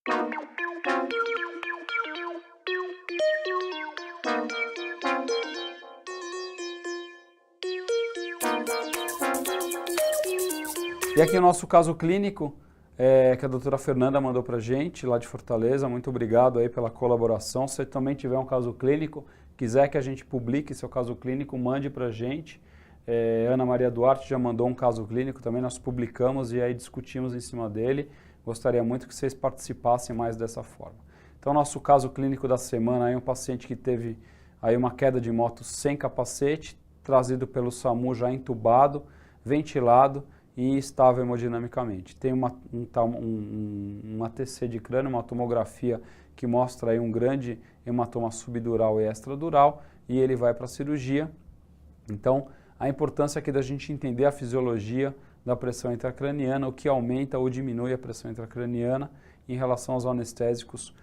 E aqui o nosso caso clínico, que a doutora Fernanda mandou para a gente, lá de Fortaleza. Muito obrigado aí pela colaboração. Se você também tiver um caso clínico, quiser que a gente publique seu caso clínico, mande para a gente. Ana Maria Duarte já mandou um caso clínico também, nós publicamos e aí discutimos em cima dele. Gostaria muito que vocês participassem mais dessa forma. Então, nosso caso clínico da semana é um paciente que teve aí uma queda de moto sem capacete, trazido pelo SAMU já entubado, ventilado e estável hemodinamicamente. Tem um ATC de crânio, uma tomografia que mostra aí um grande hematoma subdural e extradural, e ele vai para a cirurgia. Então, a importância aqui da gente entender a fisiologia da pressão intracraniana, o que aumenta ou diminui a pressão intracraniana em relação aos anestésicos, o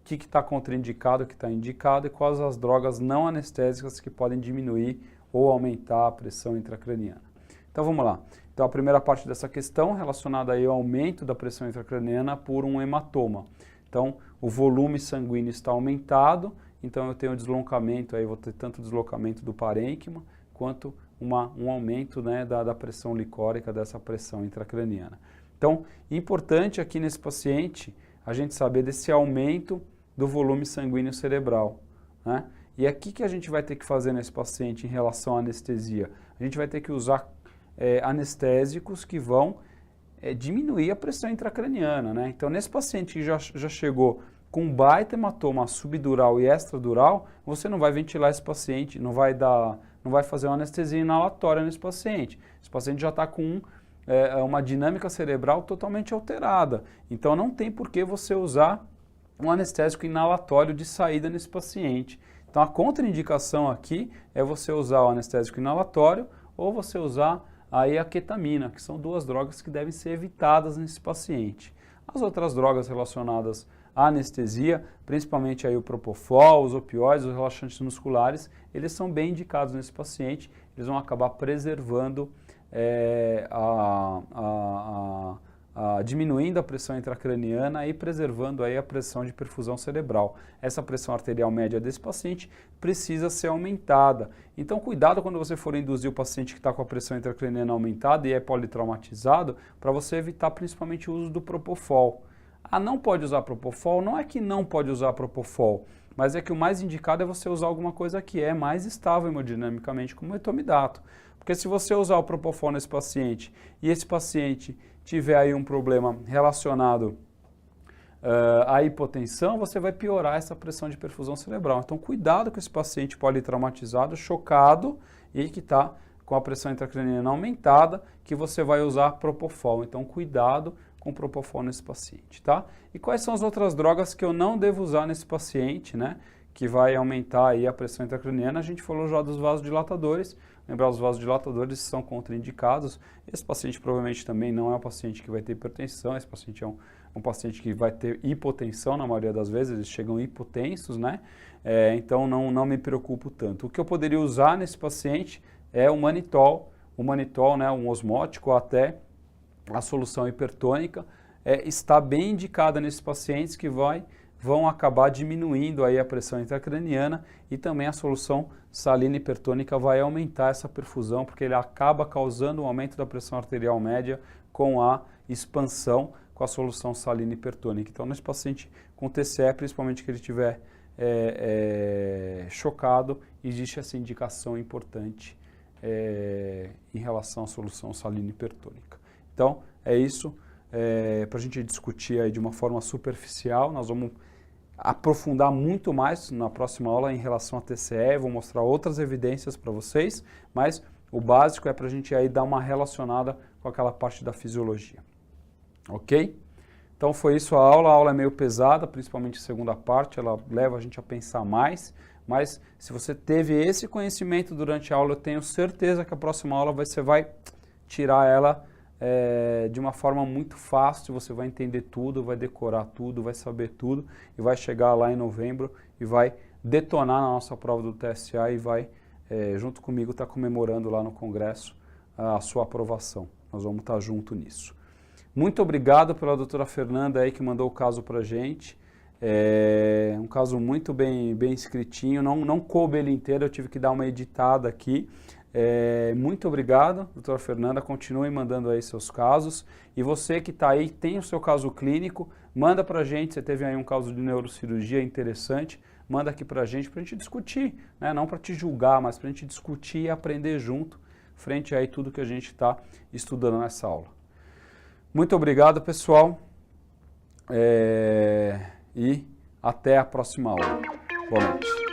que está contraindicado, o que está indicado e quais as drogas não anestésicas que podem diminuir ou aumentar a pressão intracraniana. Então vamos lá. Então a primeira parte dessa questão relacionada aí ao aumento da pressão intracraniana por um hematoma. Então o volume sanguíneo está aumentado, então eu tenho deslocamento, aí vou ter tanto deslocamento do parênquima quanto um aumento, né, da pressão licórica, dessa pressão intracraniana. Então, importante aqui nesse paciente a gente saber desse aumento do volume sanguíneo cerebral, né? E aqui que a gente vai ter que fazer nesse paciente em relação à anestesia? A gente vai ter que usar anestésicos que vão diminuir a pressão intracraniana, né? Então, nesse paciente que já chegou com baita hematoma subdural e extradural, você não vai ventilar esse paciente, não vai fazer uma anestesia inalatória nesse paciente. Esse paciente já está com uma dinâmica cerebral totalmente alterada. Então, não tem por que você usar um anestésico inalatório de saída nesse paciente. Então, a contraindicação aqui é você usar o anestésico inalatório ou você usar aí a ketamina, que são duas drogas que devem ser evitadas nesse paciente. As outras drogas relacionadas à anestesia, principalmente aí o propofol, os opioides, os relaxantes musculares, eles são bem indicados nesse paciente, eles vão acabar preservando, diminuindo a pressão intracraniana e preservando aí a pressão de perfusão cerebral. Essa pressão arterial média desse paciente precisa ser aumentada. Então, cuidado quando você for induzir o paciente que está com a pressão intracraniana aumentada e é politraumatizado, para você evitar principalmente o uso do propofol. Não pode usar propofol? Não é que não pode usar propofol, mas é que o mais indicado é você usar alguma coisa que é mais estável hemodinamicamente, como o etomidato. Porque se você usar o propofol nesse paciente e esse paciente tiver aí um problema relacionado à hipotensão, você vai piorar essa pressão de perfusão cerebral. Então, cuidado com esse paciente politraumatizado, chocado e que está com a pressão intracraniana aumentada, que você vai usar propofol. Então, cuidado com propofol nesse paciente, tá? E quais são as outras drogas que eu não devo usar nesse paciente, né? Que vai aumentar aí a pressão intracraniana? A gente falou já dos vasodilatadores. Lembrar, os vasodilatadores são contraindicados. Esse paciente provavelmente também não é um paciente que vai ter hipertensão, esse paciente é um paciente que vai ter hipotensão na maioria das vezes, eles chegam hipotensos, né? Então não me preocupo tanto. O que eu poderia usar nesse paciente é o manitol, né, um osmótico ou até a solução hipertônica, está bem indicada nesses pacientes que vão acabar diminuindo aí a pressão intracraniana, e também a solução salina hipertônica vai aumentar essa perfusão, porque ele acaba causando um aumento da pressão arterial média com a expansão com a solução salina hipertônica. Então, nesse paciente com TCE, principalmente que ele estiver chocado, existe essa indicação importante em relação à solução salina hipertônica. Então, é isso. Para a gente discutir aí de uma forma superficial, nós vamos aprofundar muito mais na próxima aula em relação a TCE, vou mostrar outras evidências para vocês, mas o básico é para a gente aí dar uma relacionada com aquela parte da fisiologia. Ok? Então foi isso a aula é meio pesada, principalmente a segunda parte, ela leva a gente a pensar mais, mas se você teve esse conhecimento durante a aula, eu tenho certeza que a próxima aula você vai tirar ela de uma forma muito fácil, você vai entender tudo, vai decorar tudo, vai saber tudo e vai chegar lá em novembro e vai detonar na nossa prova do TSA e vai, junto comigo, estar comemorando lá no Congresso a sua aprovação. Nós vamos estar junto nisso. Muito obrigado pela doutora Fernanda aí que mandou o caso para a gente. É um caso muito bem escritinho, não coube ele inteiro, eu tive que dar uma editada aqui. Muito obrigado, doutora Fernanda, continue mandando aí seus casos. E você que está aí, tem o seu caso clínico, manda para a gente, você teve aí um caso de neurocirurgia interessante, manda aqui para a gente discutir, né? Não para te julgar, mas para a gente discutir e aprender junto, frente aí tudo que a gente está estudando nessa aula. Muito obrigado, pessoal, e até a próxima aula. Boa noite.